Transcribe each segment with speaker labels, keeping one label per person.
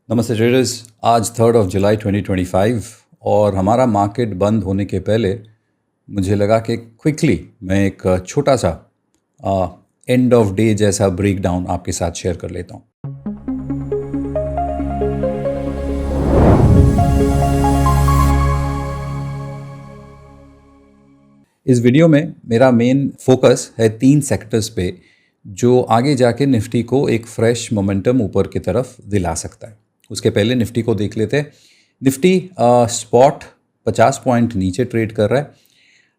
Speaker 1: नमस्ते ट्रेडर्स। आज 3 जुलाई 2025 और हमारा मार्केट बंद होने के पहले मुझे लगा कि क्विकली मैं एक छोटा सा एंड ऑफ डे जैसा ब्रेक डाउन आपके साथ शेयर कर लेता हूँ। इस वीडियो में मेरा मेन फोकस है 3 सेक्टर्स पे जो आगे जाके निफ्टी को एक फ्रेश मोमेंटम ऊपर की तरफ दिला सकता है। उसके पहले निफ्टी को देख लेते हैं। निफ्टी स्पॉट 50 पॉइंट नीचे ट्रेड कर रहा है।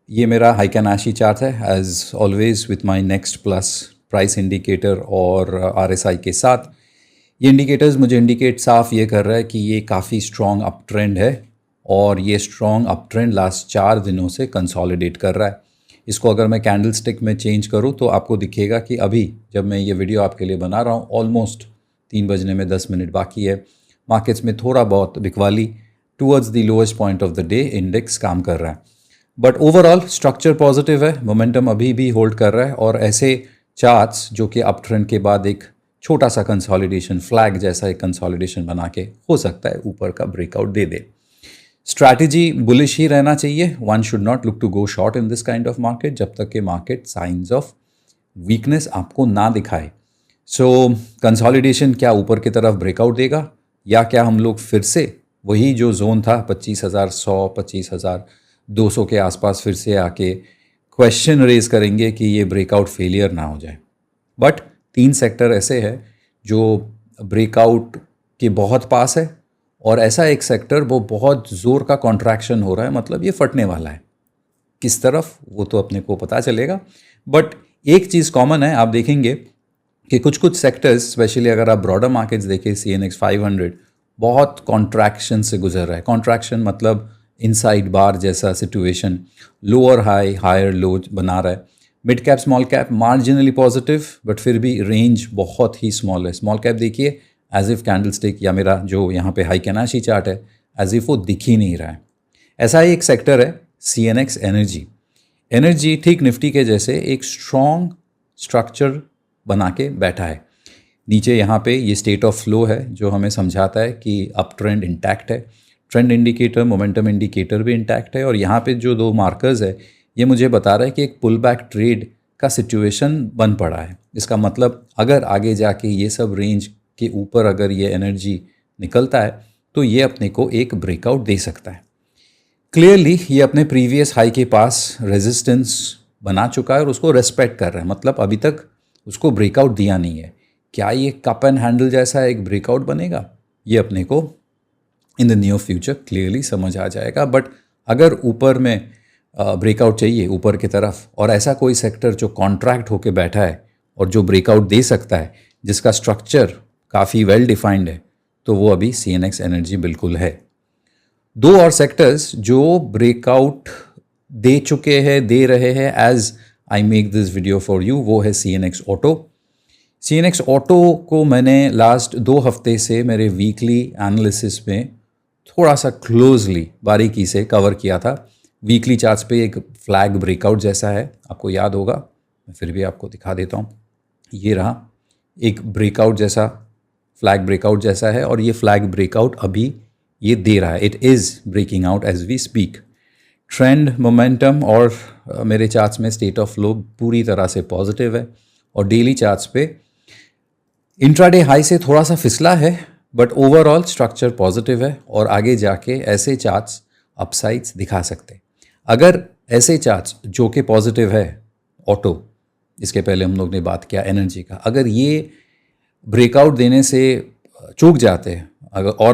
Speaker 1: ये मेरा हाइकेनाशी चार्ट है as always with my next plus price indicator और आरएसआई के साथ। ये इंडिकेटर्स मुझे इंडिकेट साफ ये कर रहा है कि ये काफ़ी स्ट्रॉन्ग अप ट्रेंड है और ये स्ट्रॉन्ग अप ट्रेंड लास्ट 4 दिनों से कंसोलिडेट कर रहा है। इसको अगर मैं कैंडल स्टिक में चेंज करूँ तो आपको दिखेगा कि अभी जब मैं ये वीडियो आपके लिए बना रहा हूँ ऑलमोस्ट 3 बजने में 10 मिनट बाकी है। मार्केट्स में थोड़ा बहुत बिकवाली towards the lowest point of the day index काम कर रहा है, बट ओवरऑल स्ट्रक्चर पॉजिटिव है। मोमेंटम अभी भी होल्ड कर रहा है और ऐसे चार्ट्स जो कि अप ट्रेंड के बाद एक छोटा सा कंसोलिडेशन फ्लैग जैसा एक कंसोलिडेशन बना के हो सकता है ऊपर का ब्रेकआउट दे दे। स्ट्रैटेजी बुलिश ही रहना चाहिए। One should not look to go short in this kind of market जब तक कि मार्केट साइंस ऑफ वीकनेस आपको ना दिखाए। सो कंसोलिडेशन क्या ऊपर की तरफ ब्रेकआउट देगा या क्या हम लोग फिर से वही जो जोन था 25,100 25,200 के आसपास फिर से आके क्वेश्चन रेज करेंगे कि ये ब्रेकआउट फेलियर ना हो जाए। बट 3 सेक्टर ऐसे हैं जो ब्रेकआउट के बहुत पास है और ऐसा एक सेक्टर वो बहुत ज़ोर का कॉन्ट्रैक्शन हो रहा है, मतलब ये फटने वाला है। किस तरफ वो तो अपने को पता चलेगा, बट एक चीज़ कॉमन है। आप देखेंगे कि कुछ कुछ सेक्टर्स स्पेशली अगर आप ब्रॉडर मार्केट्स देखें CNX 500 बहुत कॉन्ट्रैक्शन से गुजर रहा है। कॉन्ट्रैक्शन मतलब इनसाइड बार जैसा situation, lower high higher low बना रहा है। Mid cap small cap marginally positive but फिर भी रेंज बहुत ही स्मॉल है। स्मॉल कैप देखिए एज इफ कैंडल स्टिक या मेरा जो यहाँ पे हाइकेनाशी चार्ट है एज इफ वो दिख ही नहीं रहा है। ऐसा ही एक सेक्टर है CNX एनर्जी। एनर्जी ठीक निफ्टी के जैसे एक स्ट्रॉन्ग स्ट्रक्चर बना के बैठा है। नीचे यहाँ पे ये स्टेट ऑफ फ्लो है जो हमें समझाता है कि अप ट्रेंड इंटैक्ट है। ट्रेंड इंडिकेटर मोमेंटम इंडिकेटर भी इंटैक्ट है और यहाँ पे जो 2 मार्कर्स है ये मुझे बता रहा है कि एक पुल बैक ट्रेड का सिचुएशन बन पड़ा है। इसका मतलब अगर आगे जाके ये सब रेंज के ऊपर अगर ये एनर्जी निकलता है तो ये अपने को एक ब्रेकआउट दे सकता है। क्लियरली ये अपने प्रीवियस हाई के पास रेजिस्टेंस बना चुका है और उसको रेस्पेक्ट कर रहा है, मतलब अभी तक उसको ब्रेकआउट दिया नहीं है। क्या ये कप एंड हैंडल जैसा एक ब्रेकआउट बनेगा, ये अपने को in the near future clearly समझ आ जाएगा। बट अगर ऊपर में ब्रेकआउट चाहिए ऊपर की तरफ और ऐसा कोई सेक्टर जो कॉन्ट्रैक्ट होके बैठा है और जो ब्रेकआउट दे सकता है, जिसका स्ट्रक्चर काफ़ी वेल डिफाइंड है, तो वो अभी CNX एनर्जी बिल्कुल है। 2 और सेक्टर्स जो ब्रेकआउट दे चुके हैं, दे रहे हैं as I make this video for you, वो है CNX ऑटो। CNX ऑटो को मैंने लास्ट 2 हफ्ते से मेरे वीकली एनालिसिस में थोड़ा सा क्लोजली बारीकी से कवर किया था। वीकली चार्ट्स पे एक फ्लैग ब्रेकआउट जैसा है, आपको याद होगा, मैं फिर भी आपको दिखा देता हूँ। ये रहा एक ब्रेकआउट जैसा, फ्लैग ब्रेकआउट जैसा है और ये फ्लैग ब्रेकआउट अभी ये दे रहा है। It is breaking out as we speak. Trend momentum और मेरे चार्ट्स में स्टेट ऑफ फ्लो पूरी तरह से पॉजिटिव है और डेली चार्ट्स पे इंट्राडे हाई से थोड़ा सा फिसला है बट ओवरऑल स्ट्रक्चर पॉजिटिव है और आगे जाके ऐसे चार्ट्स अपसाइड्स दिखा सकते हैं। अगर ऐसे चार्ट्स जो कि पॉजिटिव है ऑटो, इसके पहले हम लोग ने बात किया एनर्जी का, अगर ये ब्रेकआउट देने से चूक जाते हैं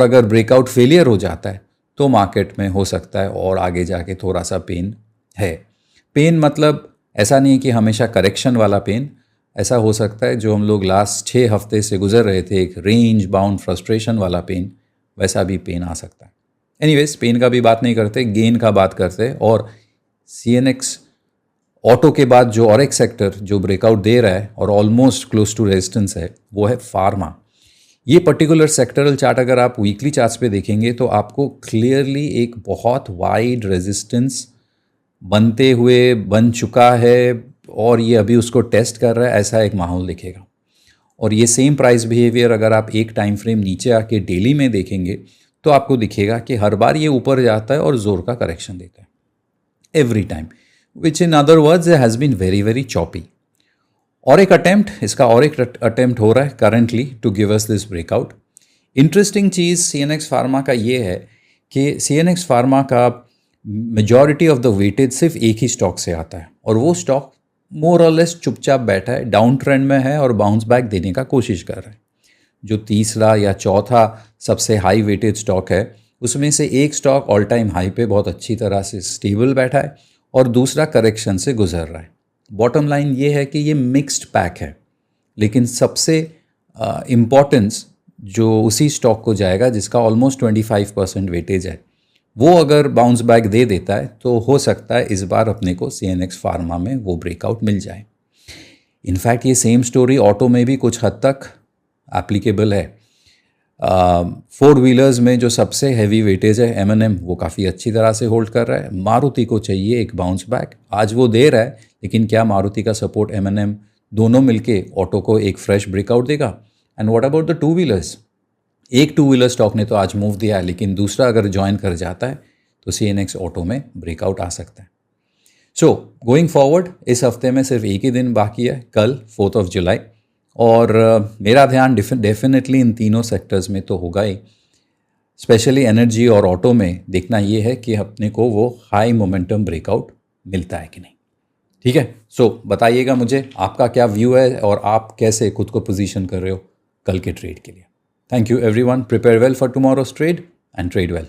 Speaker 1: अगर ब्रेकआउट फेलियर हो जाता है तो मार्केट में हो सकता है और आगे जाके थोड़ा सा पेन है। पेन मतलब ऐसा नहीं कि हमेशा करेक्शन वाला पेन, ऐसा हो सकता है जो हम लोग लास्ट 6 हफ्ते से गुजर रहे थे, एक रेंज बाउंड फ्रस्ट्रेशन वाला पेन, वैसा भी पेन आ सकता है। एनीवेज पेन का भी बात नहीं करते, गेन का बात करते। और CNX ऑटो के बाद जो और एक सेक्टर जो ब्रेकआउट दे रहा है और ऑलमोस्ट क्लोज टू रेजिस्टेंस है वो है फार्मा। ये पर्टिकुलर सेक्टरल चार्ट अगर आप वीकली चार्ट्स पे देखेंगे तो आपको क्लियरली एक बहुत वाइड रेजिस्टेंस बनते हुए बन चुका है और ये अभी उसको टेस्ट कर रहा है, ऐसा एक माहौल दिखेगा। और ये सेम प्राइस बिहेवियर अगर आप एक टाइम फ्रेम नीचे आके डेली में देखेंगे तो आपको दिखेगा कि हर बार ये ऊपर जाता है और जोर का करेक्शन देता है every time, which in other words has been very very choppy. और एक अटेम्प्ट हो रहा है currently to give us this breakout. Interesting चीज़ CNX फार्मा का ये है कि CNX फार्मा का मेजॉरिटी ऑफ द वेटेज सिर्फ एक ही स्टॉक से आता है और वो स्टॉक मोर और लेस चुपचाप बैठा है, डाउन ट्रेंड में है और बाउंस बैक देने का कोशिश कर रहा है। जो तीसरा या चौथा सबसे हाई वेटेज स्टॉक है उसमें से एक स्टॉक ऑल टाइम हाई पे बहुत अच्छी तरह से स्टेबल बैठा है और दूसरा करेक्शन से गुजर रहा है। बॉटम लाइन ये है कि ये मिक्स्ड पैक है, लेकिन सबसे इम्पॉर्टेंस जो उसी स्टॉक को जाएगा जिसका ऑलमोस्ट 25% वेटेज है, वो अगर बाउंस बैक दे देता है तो हो सकता है इस बार अपने को CNX फार्मा में वो ब्रेकआउट मिल जाए। इनफैक्ट ये सेम स्टोरी ऑटो में भी कुछ हद तक एप्लीकेबल है। 4 व्हीलर्स में जो सबसे हैवी वेटेज है M&M, वो काफ़ी अच्छी तरह से होल्ड कर रहा है। मारुति को चाहिए एक बाउंस बैक, आज वो दे रहा है, लेकिन क्या मारुति का सपोर्ट M&M दोनों मिलके ऑटो को एक फ्रेश ब्रेकआउट देगा? And what about the 2 wheelers? एक 2 व्हीलर स्टॉक ने तो आज मूव दिया है, लेकिन दूसरा अगर ज्वाइन कर जाता है तो CNX ऑटो में ब्रेकआउट आ सकता है। सो गोइंग फॉरवर्ड इस हफ्ते में सिर्फ एक ही दिन बाकी है, कल 4 जुलाई, और मेरा ध्यान डेफिनेटली इन तीनों सेक्टर्स में तो होगा ही। स्पेशली एनर्जी और ऑटो में देखना ये है कि अपने को वो हाई मोमेंटम ब्रेकआउट मिलता है कि नहीं। ठीक है, सो बताइएगा मुझे आपका क्या व्यू है और आप कैसे खुद को पोजीशन कर रहे हो कल के ट्रेड के लिए। Thank you everyone. Prepare well for tomorrow's trade and trade well.